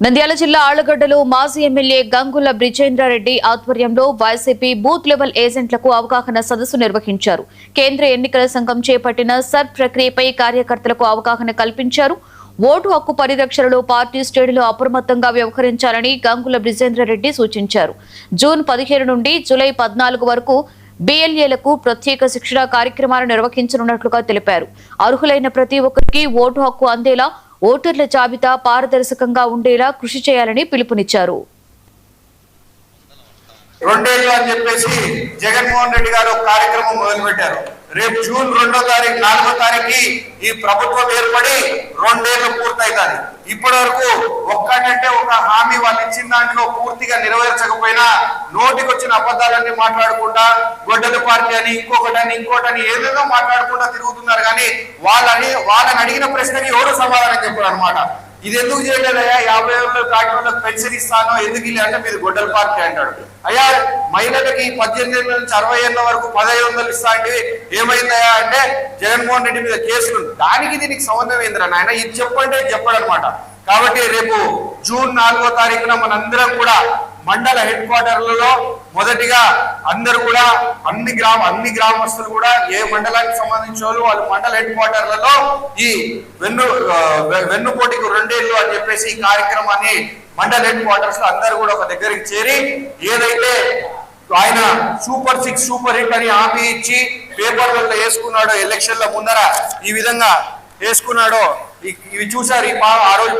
నంద్యాల జిల్లా ఆళ్లగడ్డలో మాజీ ఎమ్మెల్యే గంగుల బ్రిజేంద్రారెడ్డి ఆధ్వర్యంలో వైసీపీ బూత్ లెవెల్ ఏజెంట్లకు అవగాహన సదస్సు నిర్వహించారు. కేంద్ర ఎన్నికల సంఘం చేపట్టిన సర్ ప్రక్రియపై కార్యకర్తలకు అవగాహన కల్పించారు. ఓటు హక్కు పరిరక్షణలో పార్టీ శ్రేణులు అప్రమత్తంగా వ్యవహరించాలని గంగుల బ్రిజేంద్రారెడ్డి సూచించారు. జూన్ 15 నుండి జూలై 14 వరకు బిఎల్ఏలకు ప్రత్యేక శిక్షణ కార్యక్రమాలు నిర్వహించనున్నట్లుగా తెలిపారు. అర్హులైన ప్రతి ఒక్కరికి ఓటు హక్కు అందేలా ఓటర్ల జాబితా పారదర్శకంగా ఉండేలా కృషి చేయాలని పిలుపునిచ్చారు. 2 ఏళ్ళు అని చెప్పేసి జగన్మోహన్ రెడ్డి గారు కార్యక్రమం మొదలుపెట్టారు. రేపు జూన్ 2వ తారీఖు 4వ తారీఖు ఈ ప్రభుత్వం ఏర్పడి 2 ఏళ్ళు పూర్తవుతుంది. ఇప్పటి వరకు ఒక్కటంటే ఒక హామీ వాళ్ళు ఇచ్చిన దాంట్లో పూర్తిగా నెరవేర్చకపోయినా నోటికి వచ్చిన అబద్ధాలన్నీ మాట్లాడకుండా గొడ్డల పార్టీ అని ఇంకోటని ఏదేదో మాట్లాడకుండా తిరుగుతున్నారు. కానీ వాళ్ళని అడిగిన ప్రశ్నకి ఎవరు సమాధానం చెప్పారు అనమాట. ఇది ఎందుకు చేయలేదయ్యా, 50 ఏళ్ళ దాటి వాళ్ళకి పెన్షన్ ఇస్తానో ఎందుకు ఇల్లు అంటే మీరు గొడ్డల పార్టీ అంటాడు. అయ్యా మహిళలకి 18 ఏళ్ళ నుంచి 60 ఏళ్ళ వరకు 1500 ఇస్తా అంటే ఏమైందయ్యా అంటే జగన్మోహన్ రెడ్డి మీద కేసులు. దానికి దీనికి సంబంధం ఏందిరా నాయన, ఇది చెప్పంటే చెప్పడనమాట. కాబట్టి రేపు జూన్ 4వ తారీఖున మనందరం కూడా మండల హెడ్ క్వార్టర్లలో మొదటిగా అందరూ కూడా అన్ని గ్రామస్తులు కూడా ఏ మండలానికి సంబంధించిన వాళ్ళు మండల హెడ్ క్వార్టర్లలో ఈ వెన్నుపోటీకి 2 ఏళ్ళు అని చెప్పేసి ఈ కార్యక్రమాన్ని మండల హెడ్ క్వార్టర్స్ లో అందరూ కూడా ఒక దగ్గరికి చేరి ఏదైతే ఆయన సూపర్ 6 సూపర్ హిట్ అని హామీ ఇచ్చి పేపర్లలో వేసుకున్నాడో, ఎలక్షన్ల ముందర ఈ విధంగా వేసుకున్నాడో ఇవి చూసారు. ఆ రోజు